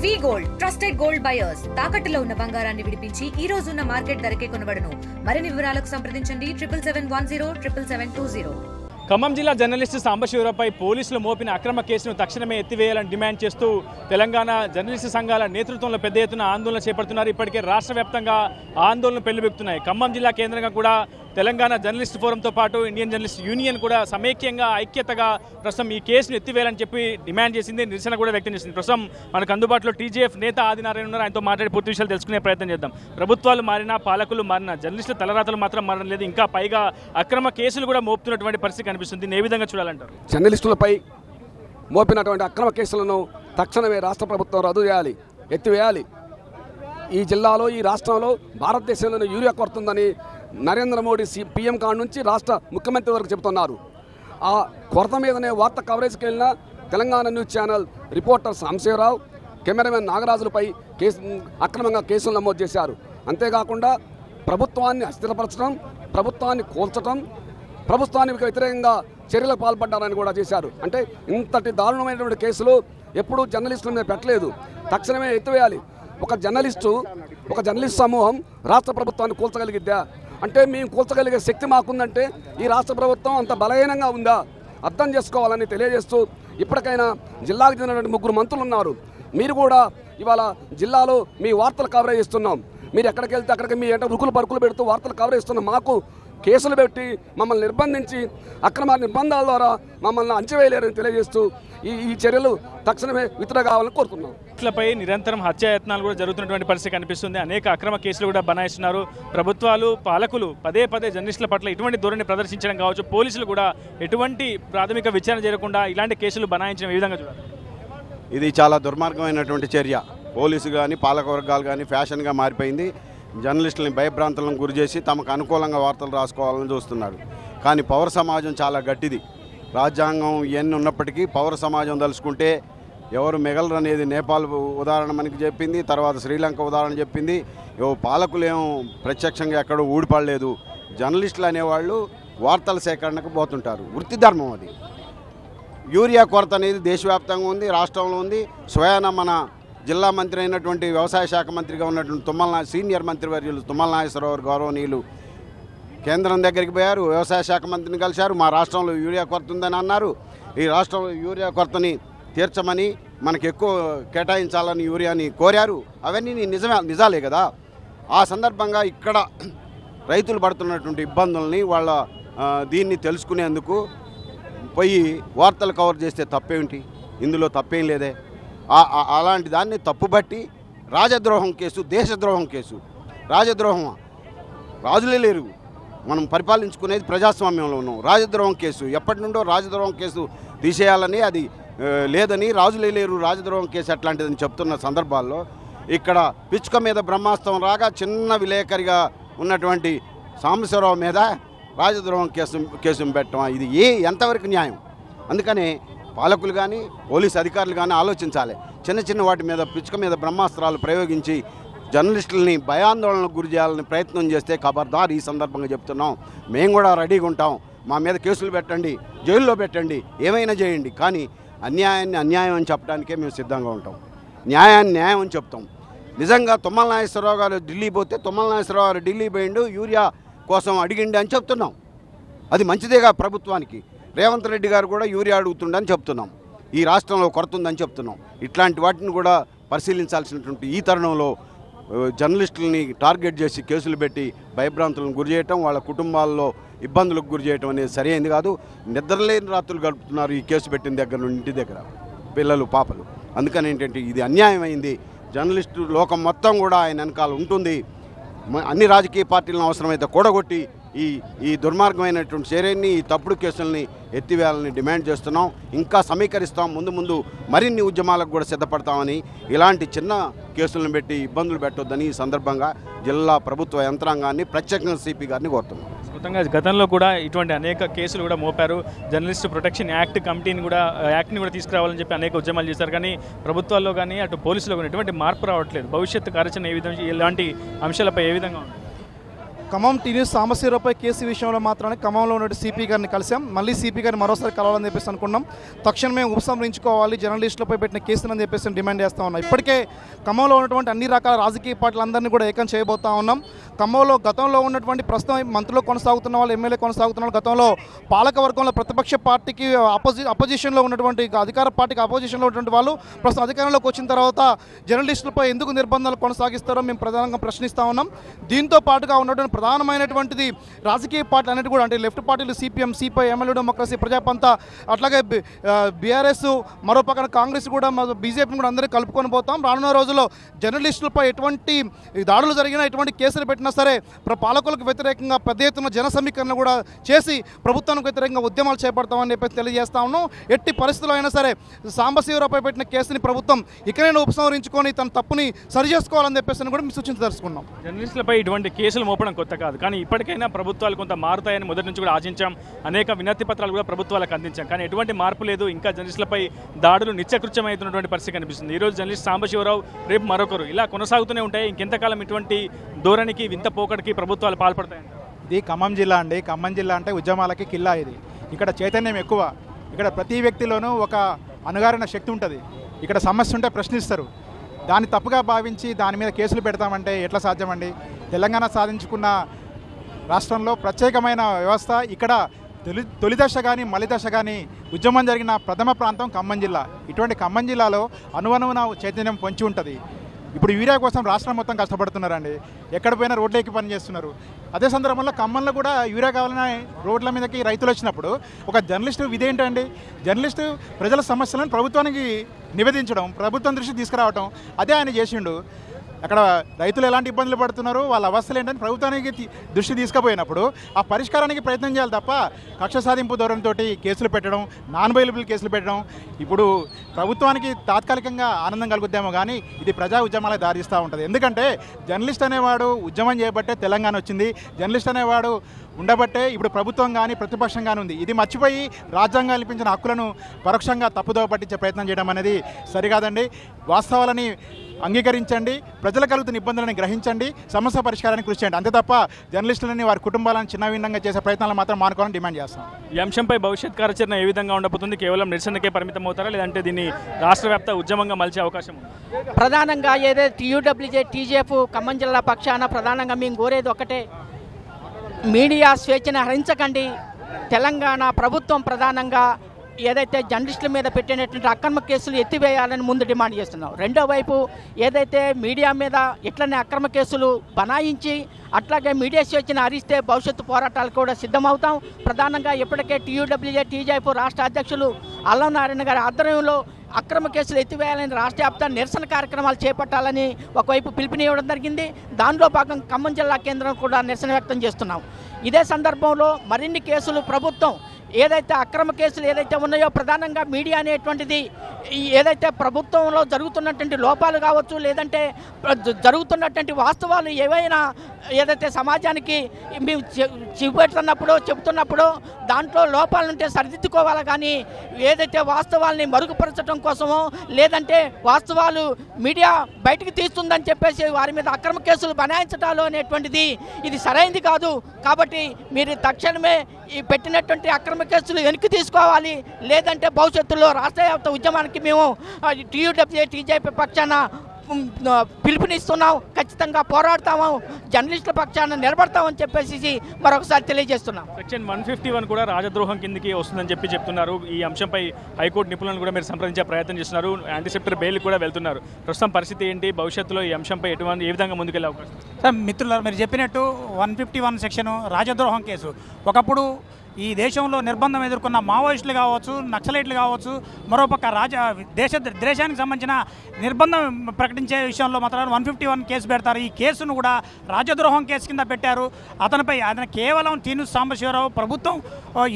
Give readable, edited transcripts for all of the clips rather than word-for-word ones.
వి gold trusted gold buyers తాకట్టులో ఉన్న బంగారాన్ని విడిపించి ఈ రోజు ఉన్న మార్కెట్ ధరకే కొనబడును. మరిన్ని వివరాలకు సంప్రదించండి 7710772020. ఖమ్మం జిల్లా జర్నలిస్టు సాంబశివరావుపై పోలీసులు మోపిన అక్రమ కేసును తక్షణమే ఎత్తివేయాలని డిమాండ్ చేస్తూ తెలంగాణ జర్నలిస్టు సంఘాల నేతృత్వంలో పెద్ద ఎత్తున ఆందోళన చేపడుతున్నారు. ఇప్పటికే రాష్ట్ర వ్యాప్తంగా ఆందోళనలు పెళ్లిబెక్కుతున్నాయి. ఖమ్మం జిల్లా కేంద్రంగా కూడా తెలంగాణ జర్నలిస్ట్ ఫోరంతో పాటు ఇండియన్ జర్నలిస్ట్ యూనియన్ కూడా సమైక్యంగా ఐక్యతగా ప్రస్తుతం ఈ కేసును ఎత్తివేయాలని చెప్పి డిమాండ్ చేసింది, నిరసన కూడా వ్యక్తం చేసింది. ప్రస్తుతం మనకు అందుబాటులో టీజేఎఫ్ నేత ఆదినారాయణ ఉన్నారు. ఆయనతో మాట్లాడి పూర్తి విషయాలు తెలుసుకునే ప్రయత్నం చేద్దాం. ప్రభుత్వాలు మారినా, పాలకులు మారినా, జర్నలిస్టుల తలరాతలు మాత్రం మారడం లేదు. ఇంకా పైగా అక్రమ కేసులు కూడా మోపుతున్నటువంటి పరిస్థితి కనిపిస్తుంది. ఏ విధంగా చూడాలంటారు? జర్నలిస్టులపై మోపినటువంటి అక్రమ కేసులను తక్షణమే రాష్ట్ర ప్రభుత్వం రద్దు చేయాలి, ఎత్తివేయాలి. ఈ జిల్లాలో, ఈ రాష్ట్రంలో భారతదేశంలోనే యూరియా కొరతుందని నరేంద్ర మోడీ పీఎం కాడ నుంచి రాష్ట్ర ముఖ్యమంత్రి వరకు చెబుతున్నారు. ఆ కొరత మీదనే వార్త కవరేజ్కి వెళ్ళిన Telangana news channel reporter Sambasivarao, cameramen నాగరాజులపై అక్రమంగా కేసులు నమోదు చేశారు. అంతేకాకుండా ప్రభుత్వాన్ని అస్థిరపరచడం, ప్రభుత్వాన్ని కూల్చడం, ప్రభుత్వానికి వ్యతిరేకంగా చర్యలకు పాల్పడ్డారని కూడా చేశారు. అంటే ఇంతటి దారుణమైనటువంటి కేసులు ఎప్పుడూ జర్నలిస్టుల మీద పెట్టలేదు. తక్షణమే ఎత్తివేయాలి. ఒక జర్నలిస్ట్ సమూహం రాష్ట్ర ప్రభుత్వాన్ని కూల్చగలిగిద్దా? అంటే మేము కూల్చగలిగే శక్తి మాకుందంటే ఈ రాష్ట్ర ప్రభుత్వం అంత బలహీనంగా ఉందా? అర్థం చేసుకోవాలని తెలియజేస్తూ, ఇప్పటికైనా జిల్లాకు చెందినటువంటి 3 మంత్రులు ఉన్నారు. మీరు కూడా ఇవాళ జిల్లాలో మీ వార్తలు కవరేజ్ చేస్తున్నాం. మీరు ఎక్కడికి వెళ్తే అక్కడికి మీ ఎంట రుకులు పరుకులు పెడుతూ వార్తలు కవరేజ్ చేస్తున్నాం. మాకు కేసులు పెట్టి మమ్మల్ని నిర్బంధించి అక్రమ నిర్బంధాల ద్వారా మమ్మల్ని అంచవేయలేరని తెలియజేస్తూ ఈ చర్యలు తక్షణమే విత్డ్రా కావాలని కోరుతున్నాం. ఇట్లపై నిరంతరం హత్యాయత్నాలు కూడా జరుగుతున్నటువంటి పరిస్థితి కనిపిస్తుంది. అనేక అక్రమ కేసులు కూడా బనాయిస్తున్నారు. ప్రభుత్వాలు, పాలకులు పదే జర్నలిస్టుల పట్ల ఇటువంటి ధోరణి ప్రదర్శించడం కావచ్చు, పోలీసులు కూడా ఎటువంటి ప్రాథమిక విచారణ చేయకుండా ఇలాంటి కేసులు బనాయించడం ఏ విధంగా చూడాలి? ఇది చాలా దుర్మార్గమైనటువంటి చర్య. పోలీసు కానీ, పాలకవర్గాలు కానీ ఫ్యాషన్గా మారిపోయింది. జర్నలిస్టులని భయభ్రాంతులను గురి చేసి తమకు అనుకూలంగా వార్తలు రాసుకోవాలని చూస్తున్నారు. కానీ పౌర సమాజం చాలా గట్టిది. రాజ్యాంగం ఇవన్నీ ఉన్నప్పటికీ పౌర సమాజం తలుచుకుంటే ఎవరు మిగలరు అనేది నేపాల్ ఉదాహరణ మనకి చెప్పింది, తర్వాత శ్రీలంక ఉదాహరణ చెప్పింది. పాలకులేం ప్రత్యక్షంగా ఎక్కడో ఊడిపడలేదు. జర్నలిస్టులు అనేవాళ్ళు వార్తల సేకరణకు పోతుంటారు. వృత్తి ధర్మం అది. యూరియా కొరత అనేది దేశవ్యాప్తంగా ఉంది, రాష్ట్రంలో ఉంది. స్వయాన మన జిల్లా మంత్రి అయినటువంటి వ్యవసాయ శాఖ మంత్రిగా ఉన్నటువంటి సీనియర్ మంత్రివర్యులు తుమ్మల నాగేశ్వరరావు గౌరవనీయులు కేంద్రం దగ్గరికి పోయారు, వ్యవసాయ శాఖ మంత్రిని కలిశారు. మా రాష్ట్రంలో యూరియా కొరత ఉందని అన్నారు. ఈ రాష్ట్రంలో యూరియా కొరతని తీర్చమని, మనకు ఎక్కువ కేటాయించాలని యూరియాని కోరారు. అవన్నీ నిజాలే కదా. ఆ సందర్భంగా ఇక్కడ రైతులు పడుతున్నటువంటి ఇబ్బందుల్ని, వాళ్ళ దీన్ని తెలుసుకునేందుకు పోయి వార్తలు కవర్ చేస్తే తప్పేమిటి? ఇందులో తప్పేం లేదే. అలాంటి దాన్ని తప్పుబట్టి రాజద్రోహం కేసు, దేశద్రోహం కేసు. రాజద్రోహమా? రాజులే లేరు, మనం పరిపాలించుకునేది ప్రజాస్వామ్యంలో ఉన్నాం. రాజద్రోహం కేసు ఎప్పటి నుండో రాజద్రోహం కేసు తీసేయాలని, అది లేదని, రాజులే లేరు, రాజద్రోహం కేసు అట్లాంటిదని చెప్తున్న సందర్భాల్లో ఇక్కడ పిచ్చుక మీద బ్రహ్మాస్త్రం రాగా చిన్న విలేకరిగా ఉన్నటువంటి సాంబశివరావు మీద రాజద్రోహం కేసు పెట్టడం ఇది ఎంతవరకు న్యాయం? అందుకని పాలకులు కానీ, పోలీసు అధికారులు కానీ ఆలోచించాలి. చిన్న వాటి మీద, పిచ్చుక మీద బ్రహ్మాస్త్రాలు ప్రయోగించి జర్నలిస్టులని భయాందోళనకు గురి చేయాలని ప్రయత్నం చేస్తే ఖబర్దార్. ఈ సందర్భంగా చెప్తున్నాం, మేము కూడా రెడీగా ఉంటాం. మా మీద కేసులు పెట్టండి, జైల్లో పెట్టండి, ఏమైనా చేయండి. కానీ అన్యాయాన్ని అన్యాయం అని చెప్పడానికే మేము సిద్ధంగా ఉంటాం. న్యాయాన్ని న్యాయం అని చెప్తాం. నిజంగా తుమ్మల నాగేశ్వరరావు గారు ఢిల్లీ పోతే తుమ్మల నాగేశ్వరరావు గారు ఢిల్లీ పోయిండు, యూరియా కోసం అడిగిండి అని చెప్తున్నాం. అది మంచిదేగా ప్రభుత్వానికి. రేవంత్ రెడ్డి గారు కూడా యూరియా అడుగుతుండని చెప్తున్నాం. ఈ రాష్ట్రంలో కొరత ఉందని చెప్తున్నాం. ఇట్లాంటి వాటిని కూడా పరిశీలించాల్సినటువంటి ఈ తరుణంలో జర్నలిస్టులని టార్గెట్ చేసి కేసులు పెట్టి భయభ్రాంతులను గురి చేయటం, వాళ్ళ కుటుంబాల్లో ఇబ్బందులకు గురి చేయటం అనేది సరైనది కాదు. నిద్రలేని రాత్రులు గడుపుతున్నారు ఈ కేసు పెట్టిన దగ్గర నుండి, ఇంటి దగ్గర పిల్లలు, పాపలు. అందుకని ఏంటంటే ఇది అన్యాయమైంది. జర్నలిస్టు లోకం మొత్తం కూడా ఆయన వెనకాల ఉంటుంది. అన్ని రాజకీయ పార్టీలను అవసరమైతే కూడగొట్టి ఈ దుర్మార్గమైనటువంటి చర్యని, ఈ తప్పుడు కేసుల్ని ఎత్తివేయాలని డిమాండ్ చేస్తున్నాం. ఇంకా సమీకరిస్తాం. ముందు మరిన్ని ఉద్యమాలకు కూడా సిద్ధపడతామని, ఇలాంటి చిన్న కేసులను పెట్టి ఇబ్బందులు పెట్టొద్దని ఈ సందర్భంగా జిల్లా ప్రభుత్వ యంత్రాంగాన్ని, ప్రత్యేకంగా సిపి గారిని కోరుతున్నాం. మొత్తంగా గతంలో కూడా ఇటువంటి అనేక కేసులు కూడా మోపారు. జర్నలిస్ట్ ప్రొటెక్షన్ యాక్ట్ని కూడా తీసుకురావాలని చెప్పి అనేక ఉద్యమాలు చేశారు. కానీ ప్రభుత్వాల్లో కానీ, అటు పోలీసులో కానీ ఎటువంటి మార్పు రావట్లేదు. భవిష్యత్తు కార్యాచరణ ఏ విధంగా, ఇలాంటి అంశాలపై ఏ విధంగా ఉంది? ఖమ్మం టీ న్యూస్ సాంబశివరావుపై కేసు విషయంలో మాత్రమే ఖమ్మంలో ఉన్న సిపి గారిని కలిసాం. మళ్ళీ సిపి గారిని మరోసారి కలవాలని చెప్పేసి అనుకున్నాం. తక్షణమే ఉపసంహరించుకోవాలి జర్నలిస్టులపై పెట్టిన కేసులని చెప్పేసి డిమాండ్ చేస్తూ ఉన్నాం. ఇప్పటికే ఖమ్మంలో ఉన్నటువంటి అన్ని రకాల రాజకీయ పార్టీలందరినీ కూడా ఏకం చేయబోతా ఉన్నాం. ఖమ్మంలో గతంలో ఉన్నటువంటి ప్రస్తుతం మంత్రులు కొనసాగుతున్న వాళ్ళు, ఎమ్మెల్యే కొనసాగుతున్న వాళ్ళు, గతంలో పాలక వర్గంలో ప్రతిపక్ష పార్టీకి అపోజిషన్లో ఉన్నటువంటి, అధికార పార్టీకి అపోజిషన్లో ఉన్నటువంటి వాళ్ళు ప్రస్తుతం అధికారంలోకి వచ్చిన తర్వాత జర్నలిస్టులపై ఎందుకు నిర్బంధాలు కొనసాగిస్తారో మేము ప్రధానంగా ప్రశ్నిస్తూ ఉన్నాం. దీంతో పాటుగా ఉన్నటువంటి ప్రధానమైనటువంటిది రాజకీయ పార్టీలు అన్నిటి కూడా, అంటే లెఫ్ట్ పార్టీలు సిపిఎం, సిపిఐ, ఎంఎల్ఏ డెమోక్రసీ, ప్రజాపంత, అట్లాగే బీఆర్ఎస్, మరో పక్కన కాంగ్రెస్ కూడా, బీజేపీని కూడా అందరినీ కలుపుకొని పోతాం. రానున్న రోజుల్లో జర్నలిస్టులపై ఎటువంటి దాడులు జరిగినా, ఎటువంటి కేసులు పెట్టినా సరే పాలకులకు వ్యతిరేకంగా పెద్ద ఎత్తున జన సమీకరణ కూడా చేసి ప్రభుత్వానికి వ్యతిరేకంగా ఉద్యమాలు చేపడతామని చెప్పి తెలియజేస్తా ఉన్నాం. ఎట్టి పరిస్థితుల్లో అయినా సరే సాంబశివరావుపై పెట్టిన కేసుని ప్రభుత్వం ఇకనైనా ఉపసంహరించుకొని తన తప్పుని సరిచేసుకోవాలని చెప్పేసి కూడా మేము సూచించదలుచుకున్నాం. జర్నలిస్టులపై ఇటువంటి కేసులు మోపడం కొత్త కాదు, కానీ ఇప్పటికైనా ప్రభుత్వాలు కొంత మారుతాయని మొదటి నుంచి కూడా ఆశించాం. అనేక వినతి పత్రాలు కూడా ప్రభుత్వాలకు అందించాం, కానీ ఎటువంటి మార్పు లేదు. ఇంకా జర్నలిస్టులపై దాడులు నిత్యకృత్యమవుతున్నటువంటి పరిస్థితి కనిపిస్తుంది. ఈరోజు జర్నలిస్ట్ సాంబశివరావు, రేపు మరొకరు, ఇలా కొనసాగుతూనే ఉంటాయి. ఇంకెంతకాలం ఇటువంటి ధోరణికి, వింత పోకడికి ప్రభుత్వాలు పాల్పడతాయి? ఇది ఖమ్మం జిల్లా అండి. ఖమ్మం జిల్లా అంటే ఉద్యమాలకి కిల్లా. ఇది ఇక్కడ చైతన్యం ఎక్కువ. ఇక్కడ ప్రతి వ్యక్తిలోనూ ఒక అణగారిన శక్తి ఉంటుంది. ఇక్కడ సమస్య ఉంటే ప్రశ్నిస్తారు. దాన్ని తప్పుగా భావించి దాని మీద కేసులు పెడతామంటే ఎట్లా సాధ్యమండి? తెలంగాణ సాధించుకున్న రాష్ట్రంలో ప్రత్యేకమైన వ్యవస్థ. ఇక్కడ తొలి దశ కానీ మలి దశ కానీ ఉద్యమం జరిగిన ప్రథమ ప్రాంతం ఖమ్మం జిల్లా. ఇటువంటి ఖమ్మం జిల్లాలో అనువనువున చైతన్యం పొంచి ఉంటుంది. ఇప్పుడు యూరియా కోసం రాష్ట్రం మొత్తం కష్టపడుతున్నారండి. ఎక్కడ పోయినా రోడ్లకి పనిచేస్తున్నారు. అదే సందర్భంలో ఖమ్మంలో కూడా యూరియా కావాలని రోడ్ల మీదకి రైతులు వచ్చినప్పుడు ఒక జర్నలిస్టు విధేంటండి, జర్నలిస్టు ప్రజల సమస్యలను ప్రభుత్వానికి నివేదించడం, ప్రభుత్వం దృష్టికి తీసుకురావడం, అదే ఆయన చేసిండు. అక్కడ రైతులు ఎలాంటి ఇబ్బందులు పడుతున్నారు, వాళ్ళ అవస్థలు ఏంటని ప్రభుత్వానికి దృష్టి తీసుకుపోయినప్పుడు ఆ పరిష్కారానికి ప్రయత్నం చేయాలి తప్ప కక్ష సాధింపు ధోరణితో కేసులు పెట్టడం, నాన్ బెయిలబుల్ కేసులు పెట్టడం ఇప్పుడు ప్రభుత్వానికి తాత్కాలికంగా ఆనందం కలుగుద్దేమో కానీ ఇది ప్రజా ఉద్యమాలకు దారిస్తూ ఉంటుంది. ఎందుకంటే జర్నలిస్ట్ అనేవాడు ఉద్యమం చేయబట్టే తెలంగాణ వచ్చింది. జర్నలిస్ట్ అనేవాడు ఉండబట్టే ఇప్పుడు ప్రభుత్వం కానీ ప్రతిపక్షం కానీ ఉంది. ఇది మర్చిపోయి రాజ్యాంగం కల్పించిన హక్కులను పరోక్షంగా తప్పుదోవ పట్టించే ప్రయత్నం చేయడం అనేది సరికాదండి. వాస్తవాలని అంగీకరించండి, ప్రజలు కలుగుతున్న ఇబ్బందులను గ్రహించండి, సమస్య పరిష్కారానికి కృషి చేయండి. అంతే తప్ప జర్నలిస్టులని, వారి కుటుంబాలను చిన్నవిన్నంగా చేసే ప్రయత్నాలు మాత్రం మానుకోవాలని డిమాండ్ చేస్తాం. ఈ అంశంపై భవిష్యత్ కార్యాచరణ ఏ విధంగా ఉండబోతుంది? కేవలం నిరసనకే పరిమితం అవుతారా, లేదంటే దీన్ని రాష్ట్ర వ్యాప్త ఉద్యమంగా మలిచే అవకాశం ఉంది? ప్రధానంగా ఏదైతే టీయూడబ్ల్యూజే, టీజేఎఫ్ ఖమ్మం జిల్లా పక్షాన ప్రధానంగా మేము కోరేది ఒకటే, మీడియా స్వేచ్ఛను హరించకండి. తెలంగాణ ప్రభుత్వం ప్రధానంగా ఏదైతే జర్నలిస్టుల మీద పెట్టినటువంటి అక్రమ కేసులు ఎత్తివేయాలని ముందు డిమాండ్ చేస్తున్నాం. రెండో వైపు ఏదైతే మీడియా మీద ఇట్లనే అక్రమ కేసులు బనాయించి అట్లాగే మీడియా స్వేచ్ఛను హరిస్తే భవిష్యత్తు పోరాటాలు కూడా సిద్ధమవుతాం. ప్రధానంగా ఇప్పటికే టీయూడబ్ల్యూజే, టీజేఎఫ్ రాష్ట్ర అధ్యక్షులు అల్లం నారాయణ గారి ఆధ్వర్యంలో అక్రమ కేసులు ఎత్తివేయాలని రాష్ట్ర వ్యాప్తంగా నిరసన కార్యక్రమాలు చేపట్టాలని ఒకవైపు పిలుపునివ్వడం జరిగింది. దానిలో భాగం ఖమ్మం జిల్లా కేంద్రం కూడా నిరసన వ్యక్తం చేస్తున్నాం. ఇదే సందర్భంలో మరిన్ని కేసులు ప్రభుత్వం ఏదైతే అక్రమ కేసులు ఏదైతే ఉన్నాయో ప్రధానంగా మీడియా అనేటువంటిది ఏదైతే ప్రభుత్వంలో జరుగుతున్నటువంటి లోపాలు కావచ్చు, లేదంటే జరుగుతున్నటువంటి వాస్తవాలు ఏవైనా ఏదైతే సమాజానికి మేము చెబుతున్నప్పుడు దాంట్లో లోపాలుంటే సరిదిద్దుకోవాలి. కానీ ఏదైతే వాస్తవాల్ని మరుగుపరచడం కోసమో లేదంటే వాస్తవాలు మీడియా బయటకు తీస్తుందని చెప్పేసి వారి మీద అక్రమ కేసులు బనాయించడాలు అనేటువంటిది ఇది సరైనది కాదు. కాబట్టి మీరు తక్షణమే ఈ పెట్టినటువంటి అక్రమ కేసులు వెనక్కి తీసుకోవాలి. లేదంటే భవిష్యత్తులో రాష్ట్ర వ్యాప్త ఉద్యమానికి మేము టీయూడబ్ల్యూజే, టీజేపీ పక్షాన పిలుపునిస్తున్నాం. ఖచ్చితంగా పోరాడతాము, జర్నలిస్టుల పక్షాన నిలబడతామని చెప్పేసి మరొకసారి తెలియజేస్తున్నాం. సెక్షన్ 151 కూడా రాజద్రోహం కిందకి వస్తుందని చెప్తున్నారు. ఈ అంశంపై హైకోర్టు నిపుణులను కూడా మీరు సంప్రదించే ప్రయత్నం చేస్తున్నారు. యాంటీసెప్టర్ బెయిల్ కూడా వెళ్తున్నారు. ప్రస్తుతం పరిస్థితి ఏంటి? భవిష్యత్తులో ఈ అంశంపై ఏ విధంగా ముందుకెళ్ళే అవకాశం? సార్ మిత్రులారు, మీరు చెప్పినట్టు 151 సెక్షన్ రాజద్రోహం కేసు ఒకప్పుడు ఈ దేశంలో నిర్బంధం ఎదుర్కొన్న మావోయిస్టులు కావచ్చు, నక్సలైట్లు కావచ్చు, మరోపక్క దేశానికి సంబంధించిన నిర్బంధం ప్రకటించే విషయంలో మాత్రం 151 కేసు పెడతారు. ఈ కేసును కూడా రాజద్రోహం కేసు కింద పెట్టారు. అతను కేవలం టీ న్యూస్ సాంబశివరావు ప్రభుత్వం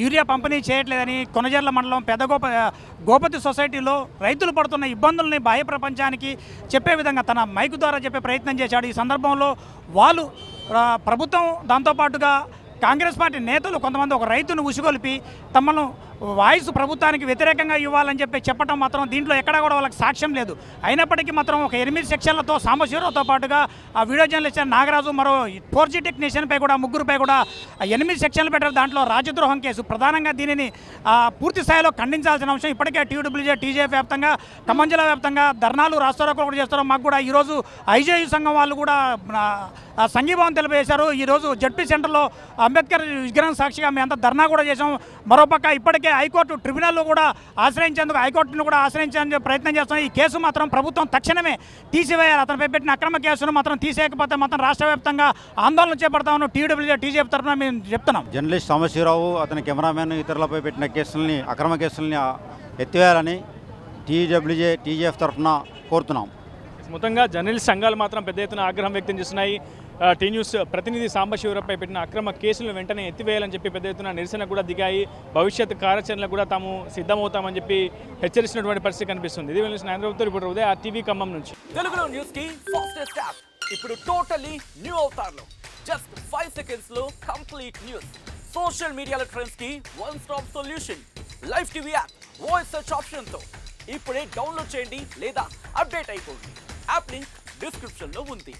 యూరియా పంపిణీ చేయట్లేదని కొనజర్ల మండలం గోపతి సొసైటీలో రైతులు పడుతున్న ఇబ్బందుల్ని బాహ్య ప్రపంచానికి చెప్పే విధంగా తన మైకు ద్వారా చెప్పే ప్రయత్నం చేశాడు. ఈ సందర్భంలో వాళ్ళు ప్రభుత్వం దాంతోపాటుగా కాంగ్రెస్ పార్టీ నేతలు కొంతమంది ఒక రైతును ఉసిగొలిపి తమను వాయిస్ ప్రభుత్వానికి వ్యతిరేకంగా ఇవ్వాలని చెప్పటం మాత్రం దీంట్లో ఎక్కడా కూడా వాళ్ళకి సాక్ష్యం లేదు. అయినప్పటికీ మాత్రం ఒక 8 సెక్షన్లతో సాంబశివరావుతో పాటుగా ఆ వీడియో జర్నలిస్ట్ నాగరాజు మరో 4G టెక్నీషియన్పై కూడా 3పై కూడా 8 సెక్షన్లు పెట్టారు. దాంట్లో రాజద్రోహం కేసు. ప్రధానంగా దీనిని పూర్తి స్థాయిలో ఖండించాల్సిన అంశం. ఇప్పటికే TUWJ TJF వ్యాప్తంగా ఖమ్మం జిల్లా వ్యాప్తంగా ధర్నాలు రాస్తారోకోలు కూడా చేస్తారు. మాకు కూడా ఈరోజు IJU సంఘం వాళ్ళు కూడా సంఘీభావం తెలియజేశారు. ఈరోజు జడ్పీ సెంటర్లో అంబేద్కర్ విగ్రహం సాక్షిగా మేమంతా ధర్నా కూడా చేసాం. మరోపక్క ఇప్పటికే హైకోర్టు ట్రిబ్యునల్ కూడా ఆశ్రయించేందుకు హైకోర్టును కూడా ఆశ్రయించేందుకు ప్రయత్నం చేస్తున్నాం. ఈ కేసు మాత్రం ప్రభుత్వం తక్షణమే తీసివేయాలి. అతనిపై పెట్టిన అక్రమ కేసును మాత్రం తీసేయకపోతే మాత్రం రాష్ట్ర వ్యాప్తంగా ఆందోళన చేపడతామని TUWJ TJF తరఫున మేము చెప్తున్నాం. జర్నలిస్ట్ సాంబశివరావు అతని కెమెరామెన్ ఇతరులపై పెట్టిన కేసుల్ని అక్రమ కేసుల్ని ఎత్తివేయాలని TUWJ TJF తరఫున కోరుతున్నాం. మొత్తంగా జర్నలిస్ట్ సంఘాలు మాత్రం పెద్ద ఎత్తున ఆగ్రహం వ్యక్తం చేస్తున్నాయి. టీ న్యూస్ ప్రతినిధి సాంబశివరావుపై పెట్టిన అక్రమ కేసులను వెంటనే ఎత్తివేయాలని చెప్పి పెద్ద ఎత్తున నిరసన కూడా దిగాయి. భవిష్యత్ కార్యాచరణలకు కూడా తాము సిద్ధమవుతామని చెప్పి హెచ్చరిస్తున్నటువంటి పరిస్థితి కనిపిస్తుంది. ఇది హైదరాబాద్ రిపోర్టర్ ఉదయ్ RTV ఖమ్మం నుంచి. తెలుగులో న్యూస్ కి ఫాస్టెస్ట్ యాప్ ఇప్పుడు టోటల్లీ న్యూ అవతార్లో జస్ట్ 5 seconds లో కంప్లీట్ న్యూస్. సోషల్ మీడియాలో ట్రెండ్స్ కి one stop solution. Live TV app voice search option తో ఇప్పుడే డౌన్లోడ్ చేయండి లేదా అప్డేట్ అయిపోండి. యాప్ లింక్ డిస్క్రిప్షన్ లో ఉంది.